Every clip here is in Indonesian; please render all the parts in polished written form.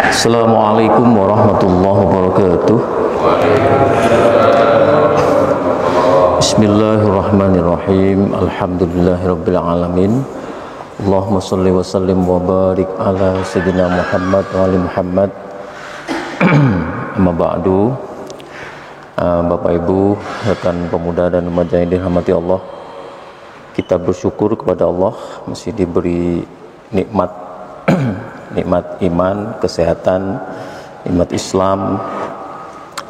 Assalamualaikum warahmatullahi wabarakatuh. Bismillahirrahmanirrahim. Alhamdulillahirabbil alamin. Allahumma shalli wa sallim wa barik ala sayyidina Muhammad wa ali Muhammad. Amma ba'du. Bapak Ibu, rekan pemuda dan remaja yang dirahmati Allah, kita bersyukur kepada Allah masih diberi nikmat nikmat iman, kesehatan, nikmat Islam,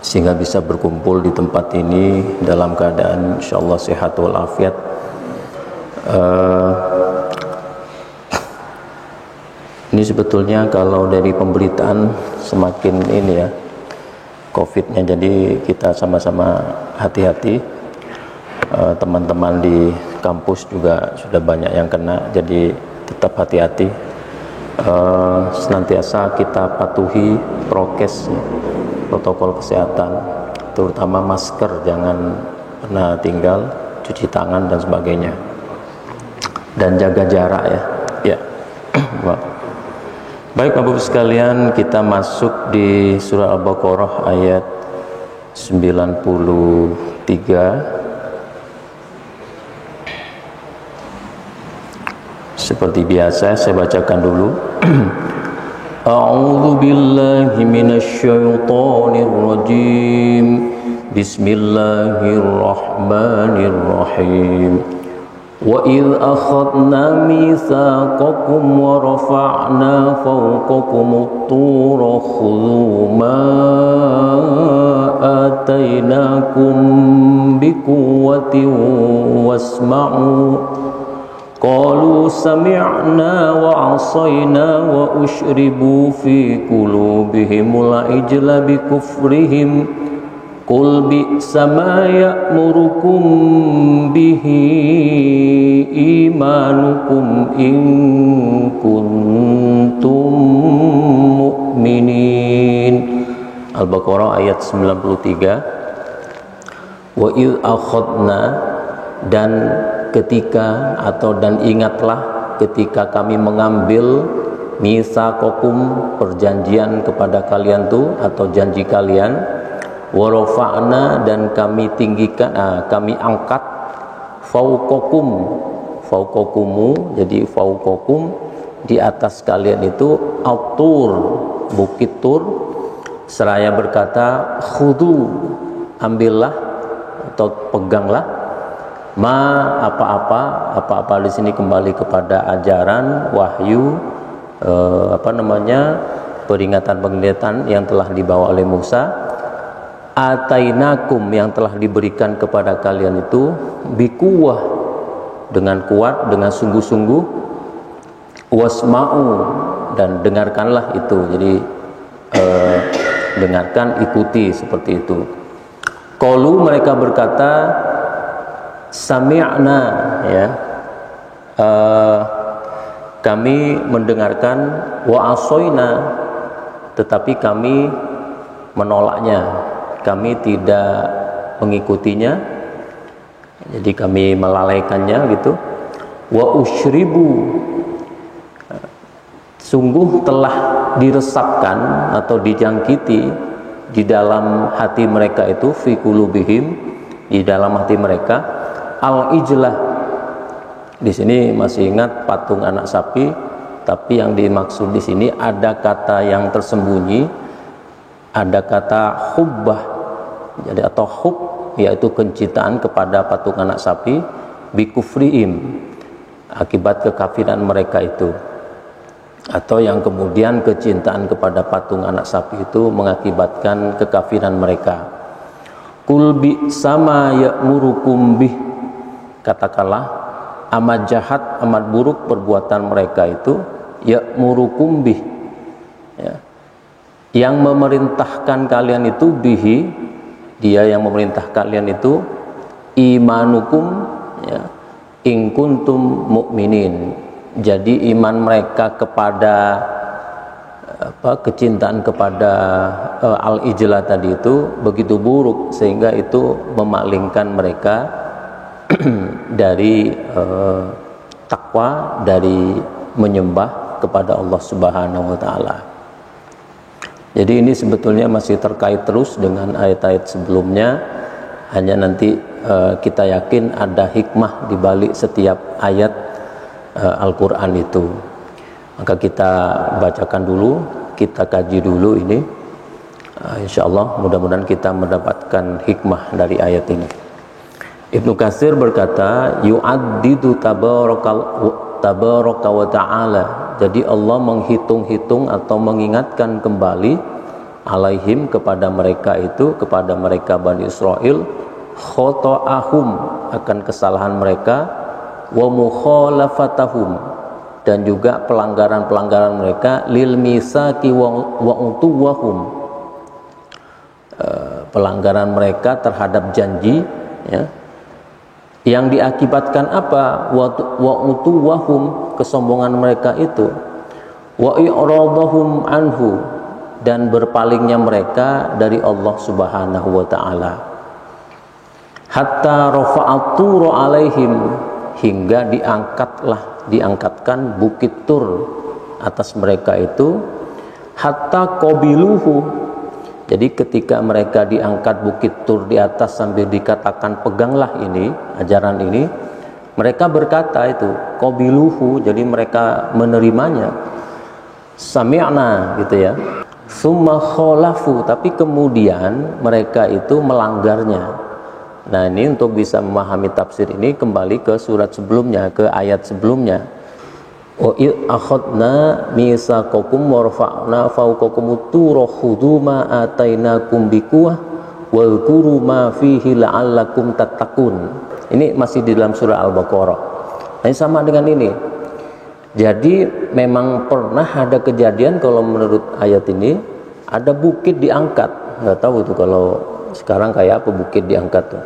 sehingga bisa berkumpul di tempat ini dalam keadaan insyaallah sehat walafiat. Ini sebetulnya kalau dari pemberitaan semakin ini ya COVID-nya, jadi kita sama-sama hati-hati. Teman-teman di kampus juga sudah banyak yang kena, jadi tetap hati-hati. Senantiasa kita patuhi prokes, protokol kesehatan, terutama masker jangan pernah tinggal, cuci tangan dan sebagainya, dan jaga jarak ya. Baik Bapak Ibu sekalian, kita masuk di surah Al-Baqarah ayat 93. Seperti biasa saya bacakan dulu. A'udzu billahi minasyaitonir rajim. Bismillahirrahmanirrahim. Wa idh akhadna mitsaqakum wa rafa'na fawqakumut tura khudhu ma atainakum biquwwatin wasma'u. Qalu sami'na wa 'asayna wa ushribu fi qulubihimul ijla bi kufrihim. Qul bi'sa ma ya'murukum bihi imanukum in kuntum mu'minin. Al-Baqarah ayat 93. Wa idh akhadna, dan ketika dan ingatlah ketika kami mengambil mitsaqakum, perjanjian kepada kalian tuh atau janji kalian, wa rafa'na, dan kami tinggikan, kami angkat fauqakumu, jadi fauqakum di atas kalian itu at-tur, bukit Tur, seraya berkata khudhu, ambillah atau peganglah, apa-apa di sini kembali kepada ajaran wahyu, peringatan yang telah dibawa oleh Musa. Atainakum, yang telah diberikan kepada kalian itu bikuwah, dengan kuat, dengan sungguh-sungguh, wasma'u, dan dengarkanlah itu, jadi dengarkan, ikuti, seperti itu. Qalu, mereka berkata sami'na, ya, kami mendengarkan, wa asoyna, tetapi kami menolaknya, kami tidak mengikutinya, jadi kami melalaikannya gitu. Wa ushribu, sungguh telah diresapkan atau dijangkiti di dalam hati mereka itu, fi qulubihim, di dalam hati mereka, al-ijlah. Di sini masih ingat patung anak sapi, tapi yang dimaksud di sini ada kata yang tersembunyi, ada kata hubbah, jadi atau hub, yaitu kecintaan kepada patung anak sapi, bikufrihim, akibat kekafiran mereka itu, atau yang kemudian kecintaan kepada patung anak sapi itu mengakibatkan kekafiran mereka. Qul bi sama ya'murukum bih, katakanlah amat jahat, amat buruk perbuatan mereka itu, ya'murukum bih, ya, yang memerintahkan kalian itu, bihi, dia yang memerintah kalian itu, imanukum, ya, in kuntum mu'minin, jadi iman mereka kepada kecintaan kepada al-ijlah tadi itu begitu buruk, sehingga itu memalingkan mereka dari takwa, dari menyembah kepada Allah Subhanahu wa taala. Jadi ini sebetulnya masih terkait terus dengan ayat-ayat sebelumnya, hanya nanti kita yakin ada hikmah di balik setiap ayat Al-Quran itu. Maka kita bacakan dulu, kita kaji dulu ini, insya Allah mudah-mudahan kita mendapatkan hikmah dari ayat ini. Ibnu Katsir berkata, yu'addidu tabaraka wa ta'ala. Jadi Allah menghitung-hitung atau mengingatkan kembali alaihim kepada mereka itu, kepada mereka Bani Israel, khata'ahum akan kesalahan mereka, wa mukhalafatahum dan juga pelanggaran-pelanggaran mereka, lil misaki wa utuwahum, pelanggaran mereka terhadap janji, ya, yang diakibatkan apa? Wa utuwahum, kesombongan mereka itu, wa i'radahum anhu, dan berpalingnya mereka dari Allah Subhanahu wa taala, hatta rafa'atu alaihim, hingga diangkatkan bukit Tur atas mereka itu, hatta qabiluhu. Jadi ketika mereka diangkat bukit Tur di atas sambil dikatakan peganglah ini, ajaran ini, mereka berkata itu qabiluhu, jadi mereka menerimanya, sami'na gitu ya, summa khalafu, tapi kemudian mereka itu melanggarnya. Nah, ini untuk bisa memahami tafsir ini kembali ke surat sebelumnya, ke ayat sebelumnya. Wa id akhadna mitsaqakum wa rafa'na fawqakum tur khudhu ma atainakum biquwwah wadhkuru ma fihi la'allakum tattaqun. Ini masih di dalam surah Al-Baqarah. Nah, ini sama dengan ini. Jadi memang pernah ada kejadian, kalau menurut ayat ini, ada bukit diangkat. Nggak tahu tuh kalau sekarang kayak apa bukit diangkat tuh.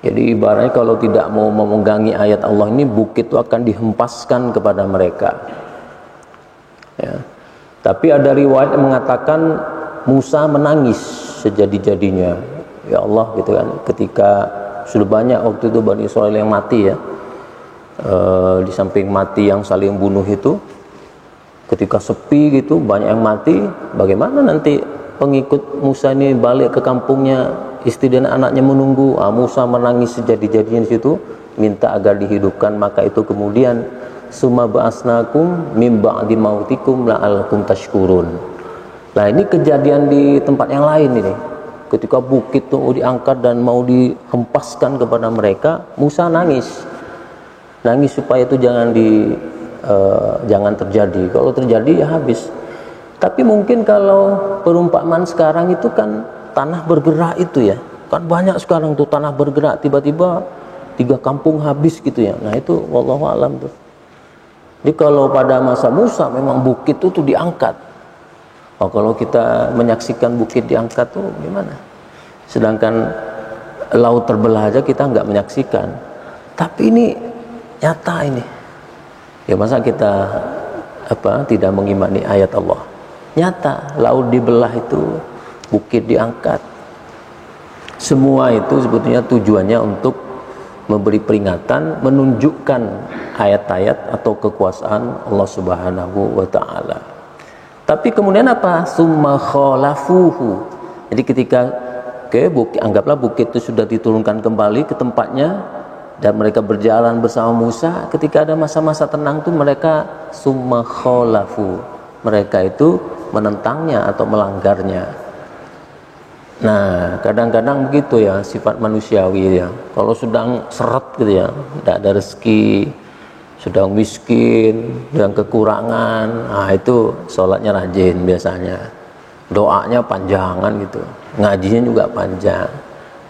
Jadi ibaratnya kalau tidak mau memegangi ayat Allah ini, bukit itu akan dihempaskan kepada mereka, ya. Tapi ada riwayat yang mengatakan Musa menangis sejadi-jadinya, ya Allah gitu kan, ketika sudah banyak waktu itu Bani Israel yang mati, ya, di samping mati yang saling bunuh itu, ketika sepi gitu banyak yang mati, bagaimana nanti pengikut Musa ini balik ke kampungnya, istri dan anaknya menunggu. Musa menangis sejadi-jadinya di situ, minta agar dihidupkan. Maka itu kemudian summa ba'asnakum mim ba'di mautikum la'allakum tashkurun. Nah, ini kejadian di tempat yang lain ini. Ketika bukit itu diangkat dan mau dihempaskan kepada mereka, Musa nangis supaya itu jangan terjadi. Kalau terjadi ya habis. Tapi mungkin kalau perumpamaan sekarang itu kan tanah bergerak itu, ya kan, banyak sekarang tuh tanah bergerak, tiba-tiba 3 kampung habis gitu ya. Nah itu wallahu alam tuh. Jadi kalau pada masa Musa memang bukit itu tuh diangkat. Kalau kita menyaksikan bukit diangkat tuh gimana? Sedangkan laut terbelah aja kita nggak menyaksikan. Tapi ini nyata ini. Ya masa kita tidak mengimani ayat Allah? Nyata, laut dibelah itu, bukit diangkat. Semua itu sebetulnya tujuannya untuk memberi peringatan, menunjukkan ayat-ayat atau kekuasaan Allah Subhanahu wa taala. Tapi kemudian apa? Summa khalafuhu. Jadi ketika anggaplah bukit itu sudah diturunkan kembali ke tempatnya dan mereka berjalan bersama Musa, ketika ada masa-masa tenang itu mereka summa khalafu. Mereka itu menentangnya atau melanggarnya. Nah, kadang-kadang begitu ya sifat manusiawi ya. Kalau sedang seret gitu ya, tidak ada rezeki, sedang miskin, sedang kekurangan, nah itu sholatnya rajin biasanya, doanya panjangan gitu, ngajinya juga panjang.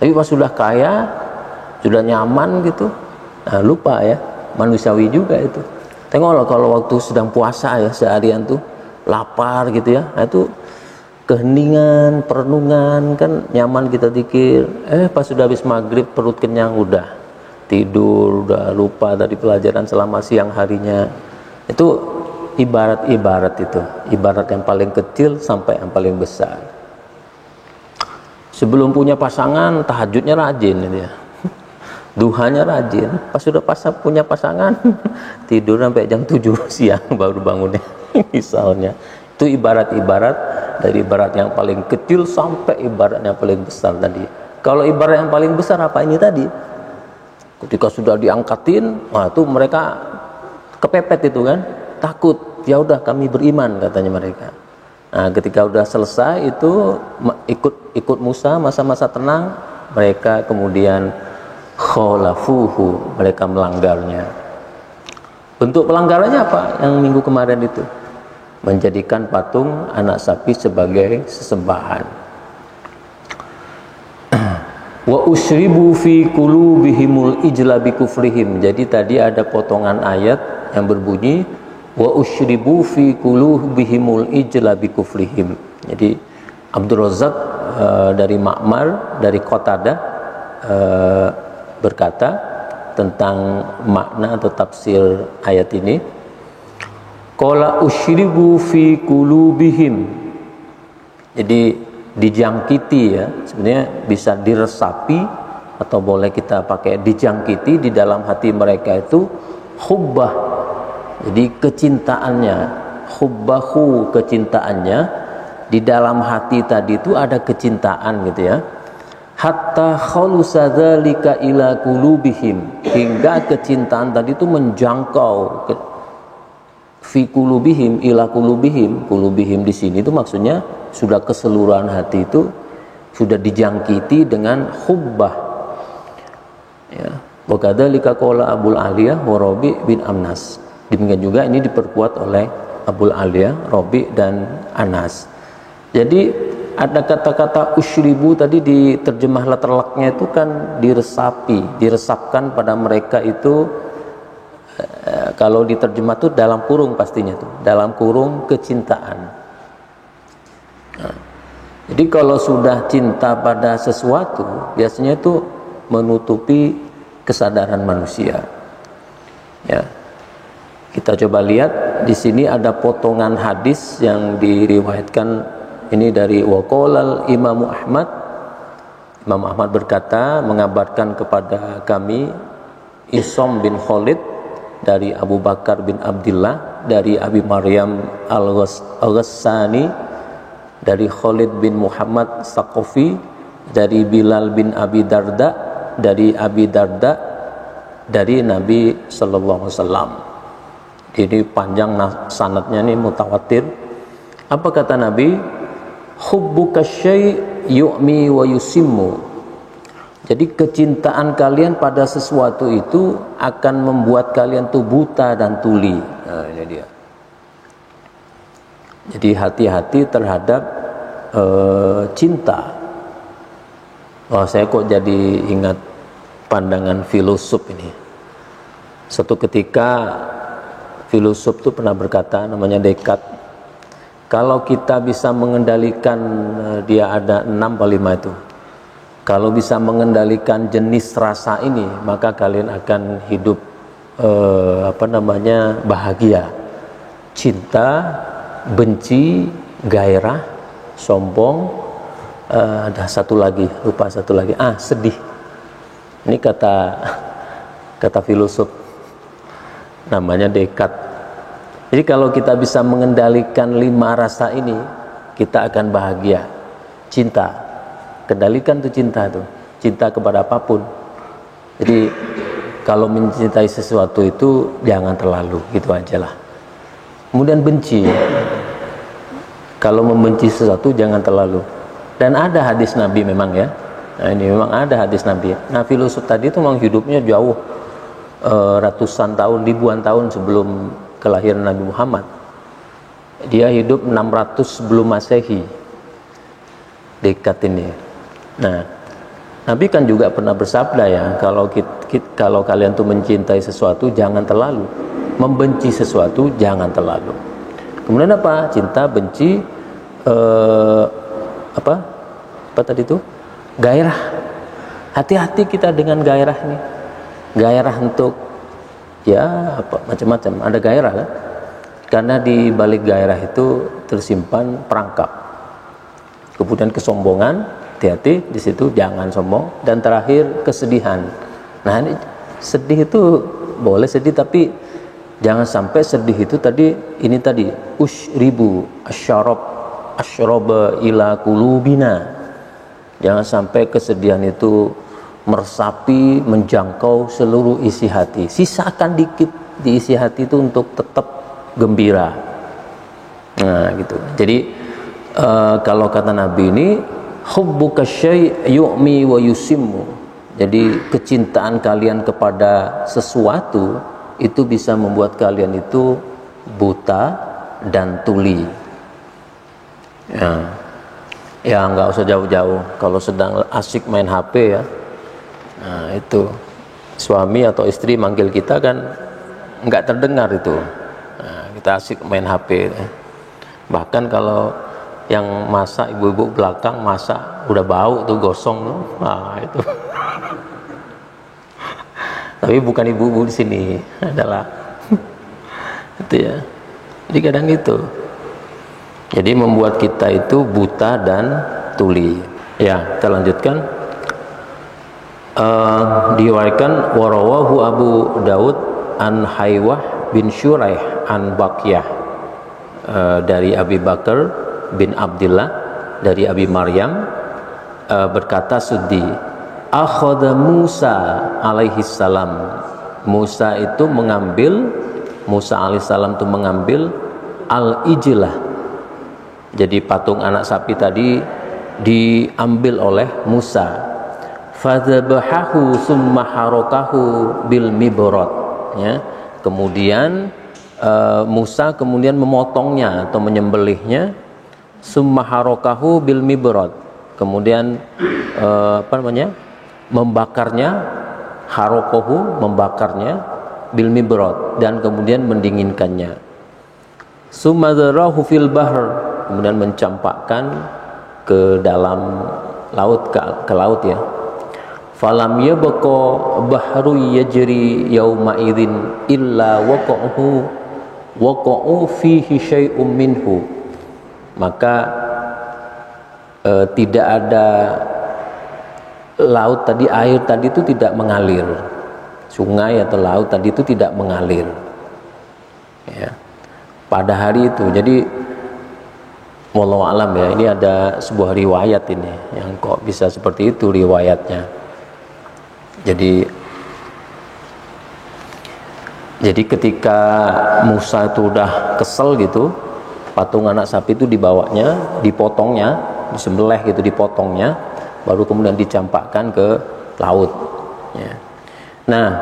Tapi pas sudah kaya, sudah nyaman gitu, nah lupa ya, manusiawi juga itu. Tengoklah kalau waktu sedang puasa ya, seharian tuh lapar gitu ya, nah itu keheningan, perenungan, kan nyaman kita zikir, pas sudah habis maghrib perut kenyang, udah tidur, udah lupa dari pelajaran selama siang harinya. Itu ibarat itu, ibarat yang paling kecil sampai yang paling besar. Sebelum punya pasangan, tahajudnya rajin gitu ya, duhanya rajin. Pas sudah punya pasangan, tidur sampai jam 7 siang baru bangunnya. Misalnya itu ibarat dari ibarat yang paling kecil sampai ibarat yang paling besar tadi. Kalau ibarat yang paling besar apa ini tadi? Ketika sudah diangkatin, wah itu mereka kepepet itu kan, takut. Ya udah kami beriman katanya mereka. Nah, ketika udah selesai itu ikut Musa masa-masa tenang, mereka kemudian khalafuhu, mereka melanggarnya. Bentuk pelanggarannya apa? Yang minggu kemarin itu menjadikan patung anak sapi sebagai sesembahan. Wa usyribu fi qulubihimul ijla bi kufrihim. Jadi tadi ada potongan ayat yang berbunyi wa usyribu fi qulubihimul ijla bi kufrihim. Jadi Abdul Razak dari Ma'mar dari Qatadah berkata tentang makna atau tafsir ayat ini, qala usyribu fi qulubihim. Jadi dijangkiti, ya, sebenarnya bisa diresapi atau boleh kita pakai dijangkiti di dalam hati mereka itu hubbah. Jadi kecintaannya, hubbahu, kecintaannya di dalam hati tadi itu ada kecintaan gitu ya. Hatta khalusa dzalika ila qulubihim, hingga kecintaan tadi itu menjangkau fi qulubihim ila qulubihim. Qulubihim di sini itu maksudnya sudah keseluruhan hati itu sudah dijangkiti dengan hubbah. Ya, wa kadzalika qala Abul Aliyah wa Rabi bin Amnas. Demikian juga ini diperkuat oleh Abul Aliyah, Rabi dan Anas. Jadi ada kata-kata usyribu tadi di terjemah letterleknya itu kan diresapi, diresapkan pada mereka itu. Kalau diterjemah itu dalam kurung pastinya tuh, dalam kurung kecintaan. Nah, jadi kalau sudah cinta pada sesuatu, biasanya itu menutupi kesadaran manusia. Ya, kita coba lihat di sini ada potongan hadis yang diriwayatkan ini dari waqolal Imam Ahmad. Imam Ahmad berkata, mengabarkan kepada kami Isom bin Khalid dari Abu Bakar bin Abdullah, dari Abi Maryam Al-Ghassani, dari Khalid bin Muhammad Saqafi, dari Bilal bin Abi Darda, dari Abi Darda, dari Nabi sallallahu alaihi wasallam. Ini panjang sanadnya, nih mutawatir. Apa kata Nabi? Hubbuka syai' yu'mi wa yusimmu. Jadi kecintaan kalian pada sesuatu itu akan membuat kalian tuh buta dan tuli. Nah, ini dia. Jadi hati-hati terhadap cinta. Wah, saya kok jadi ingat pandangan filosof ini. Suatu ketika filosof itu pernah berkata, namanya Descartes, kalau kita bisa mengendalikan, dia ada 6 atau 5 itu, kalau bisa mengendalikan jenis rasa ini, maka kalian akan hidup bahagia. Cinta, benci, gairah, sombong, ada satu lagi, lupa satu lagi, sedih. Ini kata filosof namanya Descartes. Jadi kalau kita bisa mengendalikan 5 rasa ini, kita akan bahagia. Cinta, kendalikan tuh cinta tuh, cinta kepada apapun. Jadi kalau mencintai sesuatu itu jangan terlalu, gitu aja lah. Kemudian benci, kalau membenci sesuatu jangan terlalu. Dan ada hadis Nabi memang ya. Nah ini memang ada hadis Nabi. Nah filosof tadi itu memang hidupnya jauh, ratusan tahun, ribuan tahun sebelum kelahiran Nabi Muhammad. Dia hidup 600 sebelum Masehi, Descartes ini. Nah Nabi kan juga pernah bersabda ya, kalau kalian tuh mencintai sesuatu jangan terlalu, membenci sesuatu jangan terlalu. Kemudian apa? Cinta, benci, apa tadi itu? Gairah. Hati-hati kita dengan gairah ini. Gairah untuk ya apa macam-macam. Ada gairah kan? Karena di balik gairah itu tersimpan perangkap. Kemudian kesombongan, hati-hati di situ, jangan sombong. Dan terakhir kesedihan. Nah ini sedih itu boleh sedih, tapi jangan sampai sedih itu tadi usyribu asyarab, asyraba ila qulubina. Jangan sampai kesedihan itu meresapi, menjangkau seluruh isi hati. Sisakan dikit di isi hati itu untuk tetap gembira. Nah, gitu. Jadi kalau kata Nabi ini, hubbuka syai' yu'mi wa yusimmu. Jadi kecintaan kalian kepada sesuatu itu bisa membuat kalian itu buta dan tuli. Ya nggak usah jauh-jauh. Kalau sedang asik main HP ya, nah itu suami atau istri manggil kita kan nggak terdengar itu. Nah, kita asik main HP. Bahkan kalau yang masak, ibu-ibu belakang masak udah bau tuh, gosong tuh. Nah, itu. Tapi bukan ibu-ibu di sini, adalah itu ya. Jadi kadang itu. Jadi membuat kita itu buta dan tuli. Ya, kita lanjutkan. Diriwayatkan warawahu Abu Daud an Haywah bin Syuraih an Baqiyah, dari Abi Bakar bin Abdullah dari Abi Maryam, berkata Suddi, akhadha Musa alaihi salam. Musa alaihissalam itu mengambil al-ijlah. Jadi patung anak sapi tadi diambil oleh Musa. Fadzabahahu summa harakahu bil mibrad. Ya. Kemudian Musa kemudian memotongnya atau menyembelihnya, summa harakahu bil mibrad. Kemudian membakarnya, harokohu membakarnya, bil mibrad, dan kemudian mendinginkannya. Sumadzarahu fil bahr, kemudian mencampakkan ke dalam laut, ke laut ya. Falam yabqa bahru yajri yauma idzin illa waqa'u fihi syai'um minhu. Maka tidak ada laut tadi, air tadi itu tidak mengalir, sungai atau laut tadi itu tidak mengalir ya, pada hari itu. Jadi wallahu alam ya, ini ada sebuah riwayat ini yang kok bisa seperti itu riwayatnya. Jadi ketika Musa itu udah kesel gitu, patung anak sapi itu dibawanya, dipotongnya, disembelih gitu, dipotongnya, baru kemudian dicampakkan ke laut ya. Nah,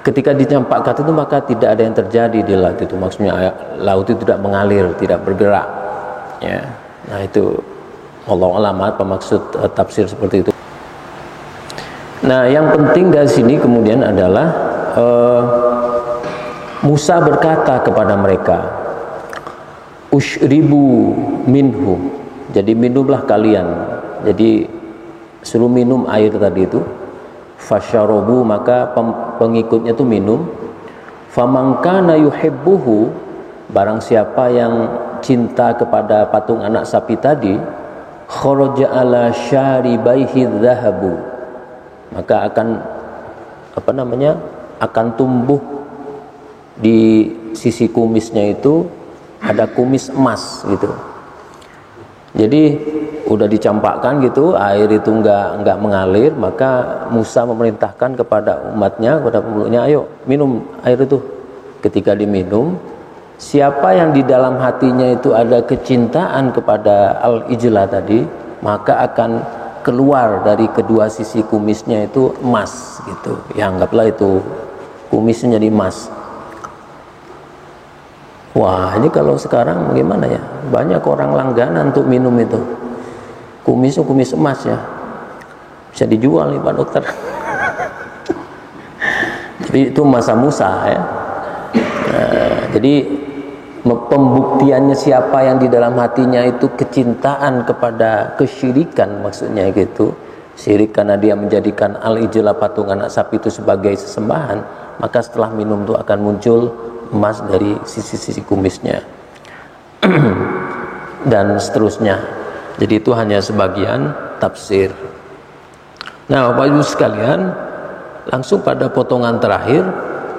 ketika dicampakkan itu maka tidak ada yang terjadi di laut itu, maksudnya laut itu tidak mengalir, tidak bergerak ya. Nah, itu wallahu a'lam apa maksud tafsir seperti itu. Nah, yang penting dari sini kemudian adalah Musa berkata kepada mereka, usyribu minhu, jadi minumlah kalian. Jadi suruh minum air tadi itu. Fasyarobu, maka pengikutnya itu minum. Famangkana yuhibbuhu, barang siapa yang cinta kepada patung anak sapi tadi, kharaja ala syaribaihi dhahabu, maka akan akan tumbuh di sisi kumisnya itu ada kumis emas gitu. Jadi udah dicampakkan gitu, air itu enggak mengalir, maka Musa memerintahkan kepada umatnya, kepada pemeluknya, ayo minum air itu. Ketika diminum, siapa yang di dalam hatinya itu ada kecintaan kepada al-ijlah tadi, maka akan keluar dari kedua sisi kumisnya itu emas gitu. Ya anggaplah itu kumisnya jadi emas. Wah, ini kalau sekarang bagaimana ya? Banyak orang langganan untuk minum itu. Kumisnya kumis emas ya. Bisa dijual nih Pak Dokter. Jadi itu masa Musa ya. Nah, jadi pembuktiannya siapa yang di dalam hatinya itu kecintaan kepada kesyirikan, maksudnya gitu, syirik karena dia menjadikan al-ijlah patung anak sapi itu sebagai sesembahan, maka setelah minum itu akan muncul emas dari sisi-sisi kumisnya dan seterusnya. Jadi itu hanya sebagian tafsir. Nah Bapak Ibu sekalian, langsung pada potongan terakhir,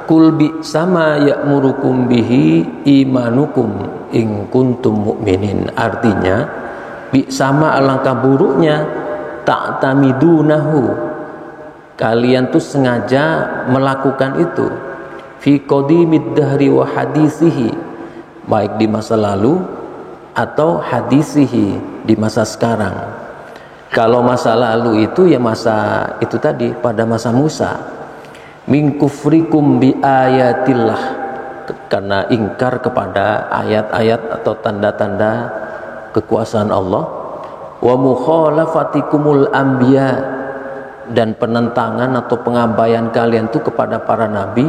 Kul bi sama ya'murukum bihi imanukum in kuntum mu'minin. Artinya bi sama alangkah buruknya ta'tamidunahu, kalian tuh sengaja melakukan itu, fi qadimid dahri wa hadisihi, baik di masa lalu atau hadisihi, di masa sekarang. Kalau masa lalu itu ya masa itu tadi, pada masa Musa, min kufrikum bi ayatillah, karena ingkar kepada ayat-ayat atau tanda-tanda kekuasaan Allah, wa mukhalafatikumul anbiya, dan penentangan atau pengabaian kalian itu kepada para nabi,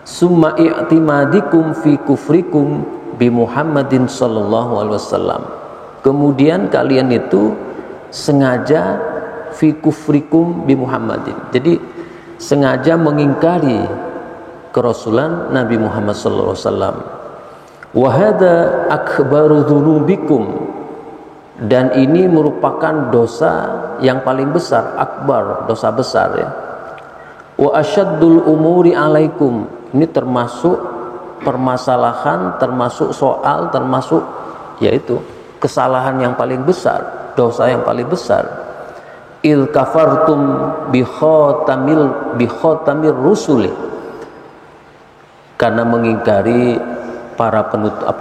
summa i'timadikum fi kufrikum bi Muhammadin sallallahu alaihi wasallam, kemudian kalian itu sengaja fi kufrikum bi Muhammadin, jadi sengaja mengingkari kerasulan Nabi Muhammad sallallahu alaihi wasallam. Wa hadza akbaru dzunubikum, dan ini merupakan dosa yang paling besar, akbar, dosa besar ya. Wa asyaddul umuri alaikum, ini termasuk permasalahan, termasuk soal, termasuk yaitu kesalahan yang paling besar, dosa yang paling besar. Il kafartum bi khatamir rusuli, karena mengingkari para penutup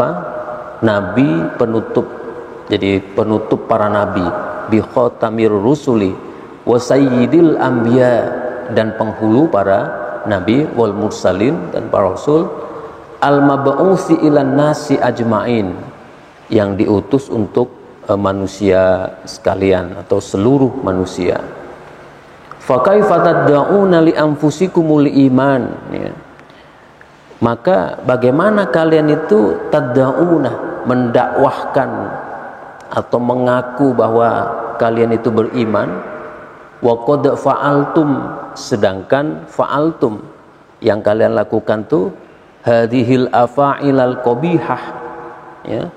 nabi penutup, jadi penutup para nabi, bi khatamir rusuli wa sayyidil anbiya, dan penghulu para nabi, wal mursalin, dan para rasul, al mab'usi ilan nasi ajmain, yang diutus untuk manusia sekalian atau seluruh manusia. Fa kaifa tad'una li anfusikumul iman, ya. Maka bagaimana kalian itu tad'una, mendakwahkan atau mengaku bahwa kalian itu beriman, wa qad fa'altum, sedangkan fa'altum, yang kalian lakukan tuh hadhil afa'ilal qabihah, ya.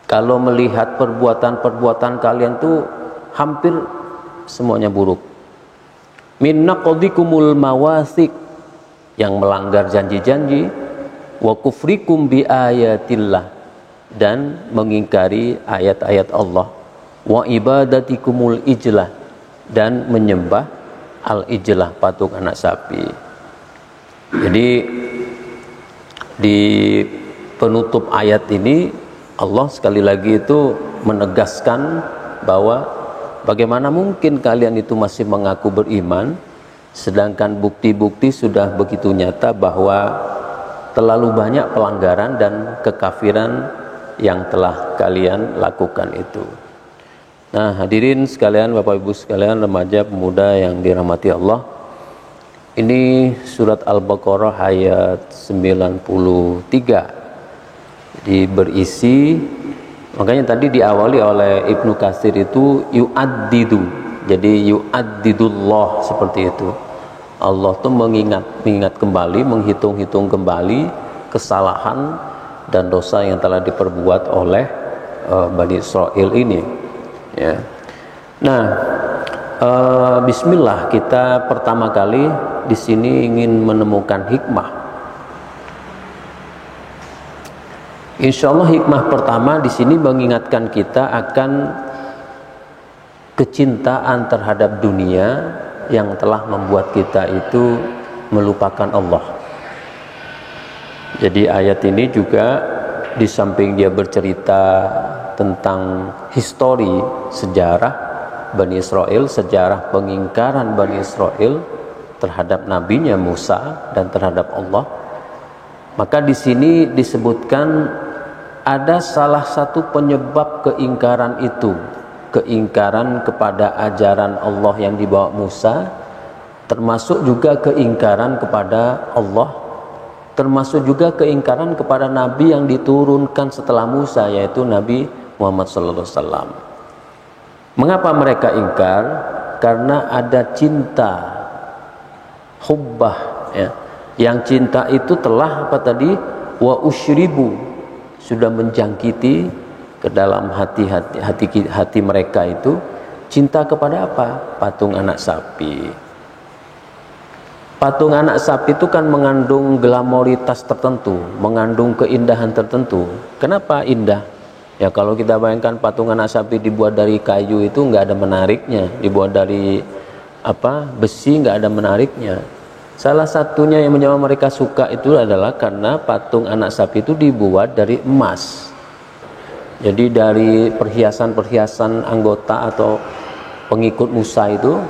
Kalau melihat perbuatan-perbuatan kalian tuh hampir semuanya buruk. Min naqdikumul mawasik, yang melanggar janji-janji, wa kufrikum bi ayatillah, dan mengingkari ayat-ayat Allah, wa ibadatikumul ijlah, dan menyembah al-ijlah, patung anak sapi. Jadi di penutup ayat ini Allah sekali lagi itu menegaskan bahwa bagaimana mungkin kalian itu masih mengaku beriman, sedangkan bukti-bukti sudah begitu nyata bahwa terlalu banyak pelanggaran dan kekafiran yang telah kalian lakukan itu. Nah, hadirin sekalian, Bapak Ibu sekalian, remaja pemuda yang dirahmati Allah, ini surat Al-Baqarah ayat 93. Jadi berisi, makanya tadi diawali oleh Ibnu Katsir itu yu'addidu, jadi yu'addidullah, seperti itu. Allah tuh mengingat kembali, menghitung-hitung kembali kesalahan dan dosa yang telah diperbuat oleh Bani Israel ini, ya. Nah, bismillah, kita pertama kali di sini ingin menemukan hikmah. Insya Allah hikmah pertama di sini mengingatkan kita akan kecintaan terhadap dunia yang telah membuat kita itu melupakan Allah. Jadi ayat ini juga di samping dia bercerita tentang histori, sejarah Bani Israel, sejarah pengingkaran Bani Israel terhadap nabinya Musa dan terhadap Allah, maka di sini disebutkan ada salah satu penyebab keingkaran itu, keingkaran kepada ajaran Allah yang dibawa Musa, termasuk juga keingkaran kepada Allah, termasuk juga keingkaran kepada Nabi yang diturunkan setelah Musa, yaitu Nabi Muhammad SAW. Mengapa mereka ingkar? Karena ada cinta, hubbah, ya. Yang cinta itu telah apa tadi? Wa usyribu, sudah menjangkiti ke dalam hati mereka itu cinta kepada apa? Patung anak sapi. Patung anak sapi itu kan mengandung glamoritas tertentu, mengandung keindahan tertentu. Kenapa indah? Ya kalau kita bayangkan patung anak sapi dibuat dari kayu itu nggak ada menariknya, dibuat dari besi nggak ada menariknya. Salah satunya yang menyebabkan mereka suka itu adalah karena patung anak sapi itu dibuat dari emas. Jadi dari perhiasan-perhiasan anggota atau pengikut Musa itu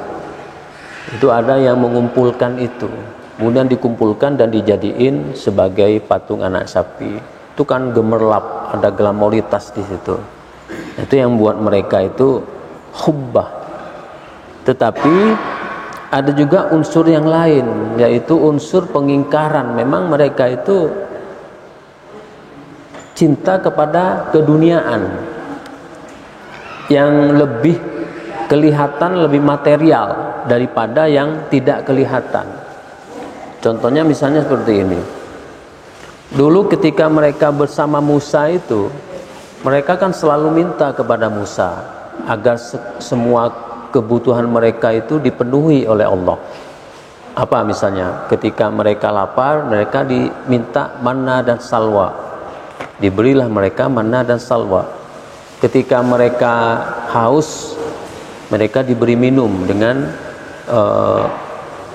ada yang mengumpulkan itu, kemudian dikumpulkan dan dijadiin sebagai patung anak sapi. Itu kan gemerlap, ada glamoritas di situ. Itu yang buat mereka itu hubbah. Tetapi ada juga unsur yang lain, yaitu unsur pengingkaran. Memang mereka itu cinta kepada keduniaan yang lebih kelihatan, lebih material daripada yang tidak kelihatan. Contohnya misalnya seperti ini. Dulu ketika mereka bersama Musa itu, mereka kan selalu minta kepada Musa agar semua kebutuhan mereka itu dipenuhi oleh Allah. Apa misalnya? Ketika mereka lapar, mereka diminta manna dan salwa. Diberilah mereka manna dan salwa. Ketika mereka haus, mereka diberi minum dengan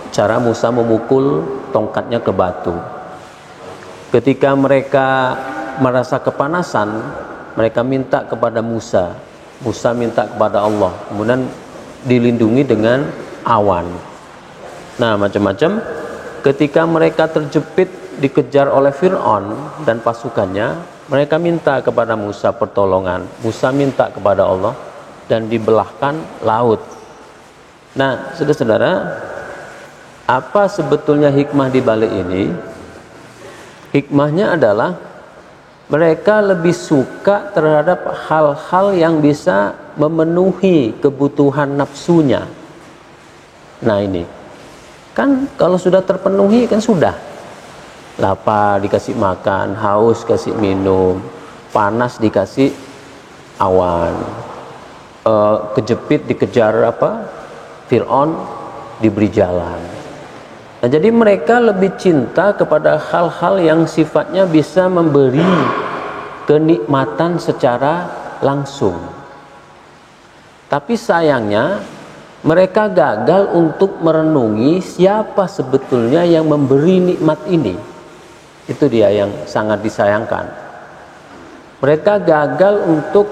cara Musa memukul tongkatnya ke batu. Ketika mereka merasa kepanasan, mereka minta kepada Musa. Musa minta kepada Allah, kemudian dilindungi dengan awan. Nah, macam-macam. Ketika mereka terjepit dikejar oleh Fir'aun dan pasukannya, mereka minta kepada Musa pertolongan. Musa minta kepada Allah dan dibelahkan laut. Nah, saudara-saudara, apa sebetulnya hikmah di balik ini? Hikmahnya adalah mereka lebih suka terhadap hal-hal yang bisa memenuhi kebutuhan nafsunya. Nah ini, kan kalau sudah terpenuhi kan sudah. Lapar dikasih makan, haus kasih minum, panas dikasih awan, kejepit dikejar Fir'aun diberi jalan. Nah, jadi mereka lebih cinta kepada hal-hal yang sifatnya bisa memberi kenikmatan secara langsung. Tapi sayangnya mereka gagal untuk merenungi siapa sebetulnya yang memberi nikmat ini. Itu dia yang sangat disayangkan. Mereka gagal untuk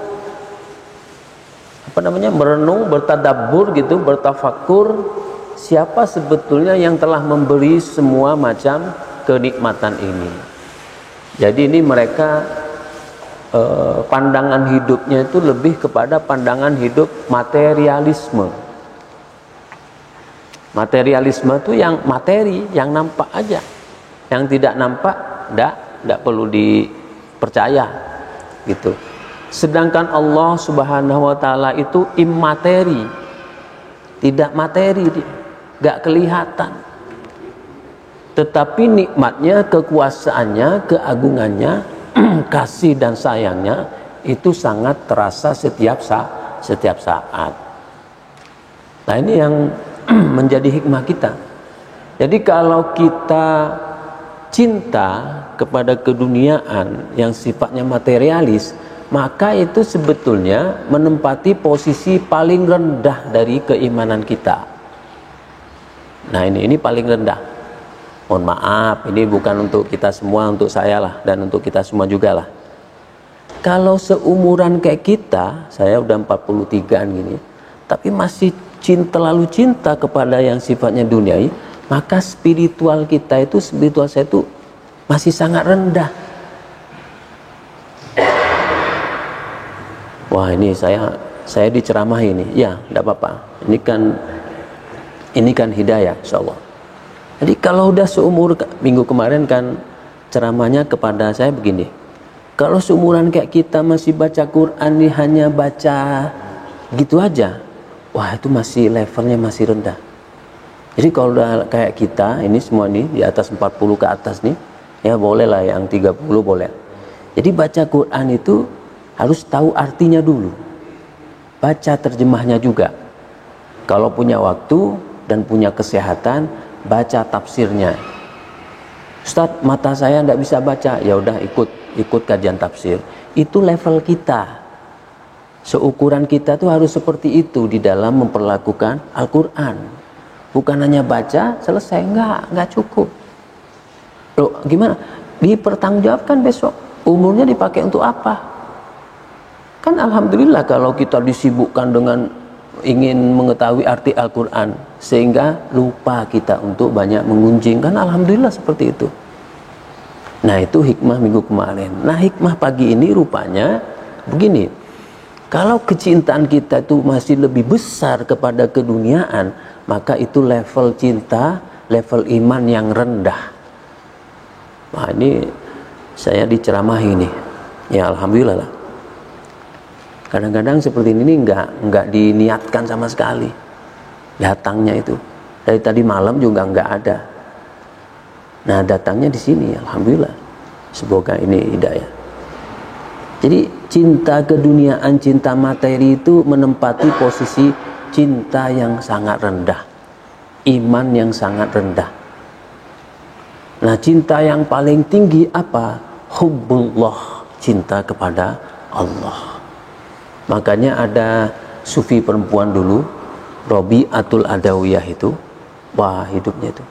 merenung, bertadabbur gitu, bertafakur, siapa sebetulnya yang telah memberi semua macam kenikmatan ini. Jadi ini mereka pandangan hidupnya itu lebih kepada pandangan hidup materialisme. Materialisme itu yang materi, yang nampak aja. Yang tidak nampak, tidak perlu dipercaya gitu. Sedangkan Allah Subhanahu wa taala itu immateri. Tidak materi dia. Gak kelihatan, tetapi nikmatnya, kekuasaannya, keagungannya, kasih dan sayangnya itu sangat terasa setiap saat. Nah ini yang menjadi hikmah kita. Jadi kalau kita cinta kepada keduniaan yang sifatnya materialis, maka itu sebetulnya menempati posisi paling rendah dari keimanan kita. Nah ini paling rendah. Mohon maaf, ini bukan untuk kita semua, untuk saya lah, dan untuk kita semua juga lah. Kalau seumuran kayak kita, saya udah 43an gini, tapi masih terlalu cinta kepada yang sifatnya duniawi, maka spiritual saya itu masih sangat rendah. Wah ini saya diceramahi ini, ya tidak apa-apa. Ini kan hidayah, insyaallah. Jadi kalau udah seumur, minggu kemarin kan ceramahnya kepada saya begini. Kalau seumuran kayak kita masih baca Quran nih, hanya baca gitu aja, wah itu masih levelnya masih rendah. Jadi kalau udah kayak kita, ini semua nih di atas 40 ke atas nih, ya boleh lah, yang 30 boleh. Jadi baca Quran itu harus tahu artinya dulu. Baca terjemahnya juga. Kalau punya waktu dan punya kesehatan, baca tafsirnya. Ustadz, mata saya tidak bisa baca. Ya udah, ikut kajian tafsir. Itu level kita. Seukuran kita tuh harus seperti itu di dalam memperlakukan Al-Quran. Bukan hanya baca selesai, enggak cukup. Loh, gimana? Dipertanggungjawabkan besok. Umurnya dipakai untuk apa? Kan alhamdulillah kalau kita disibukkan dengan ingin mengetahui arti Al-Quran sehingga lupa kita untuk banyak mengunjing, kan alhamdulillah seperti itu. Nah, itu hikmah minggu kemarin. Nah, hikmah pagi ini rupanya begini. Kalau kecintaan kita itu masih lebih besar kepada keduniaan, maka itu level cinta, level iman yang rendah. Nah, ini saya diceramahi nih. Ya alhamdulillah lah. Kadang-kadang seperti ini enggak diniatkan sama sekali. Datangnya itu. Dari tadi malam juga enggak ada. Nah, datangnya di sini, alhamdulillah. Semoga ini hidayah. Jadi cinta keduniaan, cinta materi itu menempati posisi cinta yang sangat rendah, iman yang sangat rendah. Nah, cinta yang paling tinggi apa? Hubbullah, cinta kepada Allah. Makanya ada sufi perempuan dulu, Rabi'atul Adawiyah itu, wah hidupnya itu.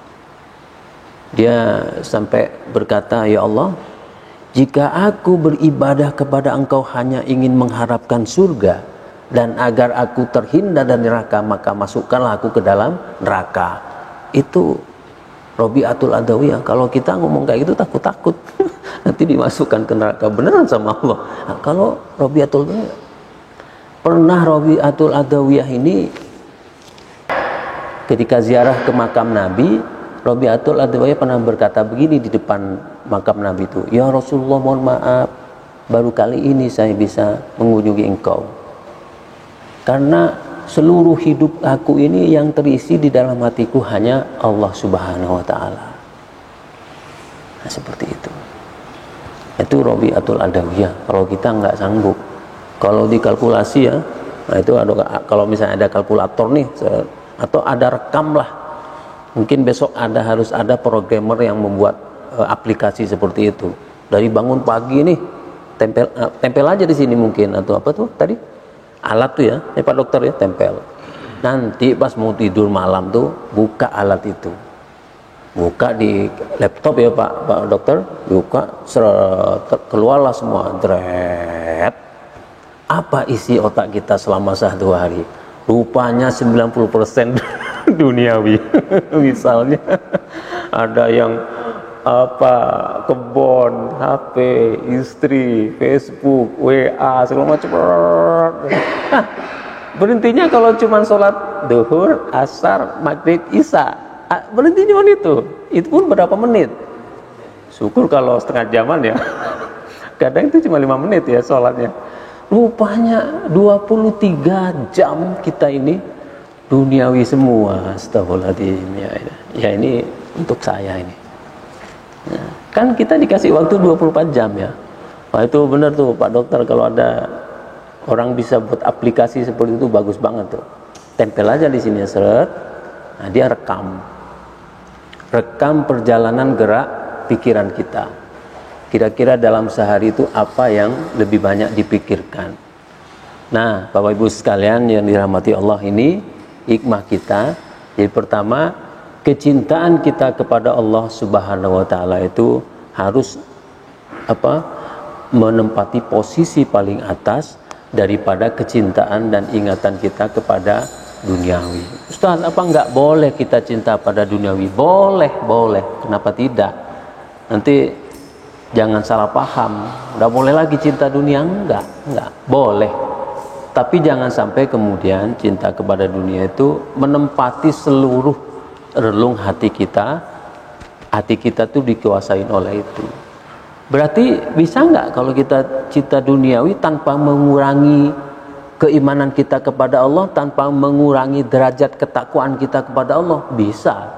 Dia sampai berkata, ya Allah, jika aku beribadah kepada Engkau hanya ingin mengharapkan surga dan agar aku terhindar dari neraka, maka masukkanlah aku ke dalam neraka. Itu Rabi'atul Adawiyah. Kalau kita ngomong kayak gitu takut-takut nanti dimasukkan ke neraka beneran sama Allah. Nah, kalau Rabi'atul Adawiyah ini ketika ziarah ke makam Nabi, Rabi'atul Adawiyah pernah berkata begini di depan makam Nabi itu, ya Rasulullah, mohon maaf, baru kali ini saya bisa mengunjungi engkau, karena seluruh hidup aku ini yang terisi di dalam hatiku hanya Allah Subhanahu wa Ta'ala. Nah, seperti itu. Itu Rabi'atul Adawiyah. Kalau kita nggak sanggup, kalau dikalkulasi ya, nah itu ada, kalau misalnya ada kalkulator nih, atau ada rekam lah, mungkin besok harus ada programmer yang membuat aplikasi seperti itu. Dari bangun pagi nih, tempel aja di sini mungkin, atau apa tuh tadi alat tuh ya, Pak Dokter ya, tempel. Nanti pas mau tidur malam tuh buka alat itu, buka di laptop ya Pak Dokter, buka, keluarlah semua, dret. Apa isi otak kita selama 1 hari? Rupanya 90% duniawi. Misalnya ada yang apa, kebon, HP, istri, Facebook, WA, segala macam. Nah, berhentinya kalau cuma sholat duhur, asar, maghrib, isya, berhenti cuma itu pun berapa menit. Syukur kalau setengah jaman ya. Kadang itu cuma 5 menit ya sholatnya. Rupanya 23 jam kita ini duniawi semua. Astagfirullahaladzim. Ya ini untuk saya ini. Nah, kan kita dikasih waktu 24 jam ya. Wah, itu benar tuh Pak Dokter, kalau ada orang bisa buat aplikasi seperti itu bagus banget tuh. Tempel aja di sini seret. Nah, dia rekam perjalanan gerak pikiran kita. Kira-kira dalam sehari itu apa yang lebih banyak dipikirkan. Nah, Bapak Ibu sekalian yang dirahmati Allah, ini hikmah kita. Jadi pertama, kecintaan kita kepada Allah Subhanahu wa Ta'ala itu harus menempati posisi paling atas daripada kecintaan dan ingatan kita kepada duniawi. Ustaz, apa enggak boleh kita cinta pada duniawi? Boleh. Kenapa tidak? Nanti jangan salah paham, enggak boleh lagi cinta dunia, enggak, boleh. Tapi jangan sampai kemudian cinta kepada dunia itu menempati seluruh relung hati kita. Hati kita tuh dikuasain oleh itu. Berarti bisa enggak kalau kita cinta duniawi tanpa mengurangi keimanan kita kepada Allah, tanpa mengurangi derajat ketakwaan kita kepada Allah? Bisa.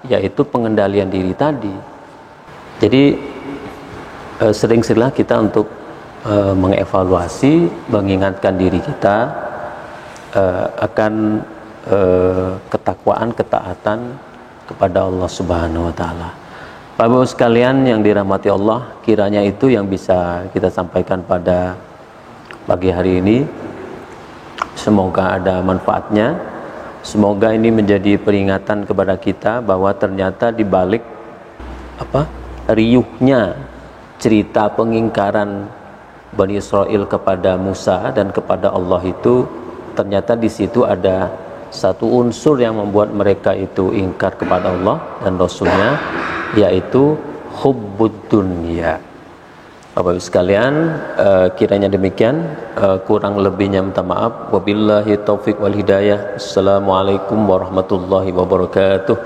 Yaitu pengendalian diri tadi. Jadi sering-seringlah kita untuk mengevaluasi, mengingatkan diri kita akan ketakwaan, ketaatan kepada Allah Subhanahu wa taala. Bapak-Ibu sekalian yang dirahmati Allah, kiranya itu yang bisa kita sampaikan pada pagi hari ini. Semoga ada manfaatnya. Semoga ini menjadi peringatan kepada kita bahwa ternyata di balik riuhnya cerita pengingkaran Bani Israel kepada Musa dan kepada Allah itu, ternyata di situ ada satu unsur yang membuat mereka itu ingkar kepada Allah dan Rasulnya, yaitu hubbud dunya. Bapak-Ibu sekalian, kiranya demikian, kurang lebihnya minta maaf. Wabillahi taufik wal hidayah. Assalamualaikum warahmatullahi wabarakatuh.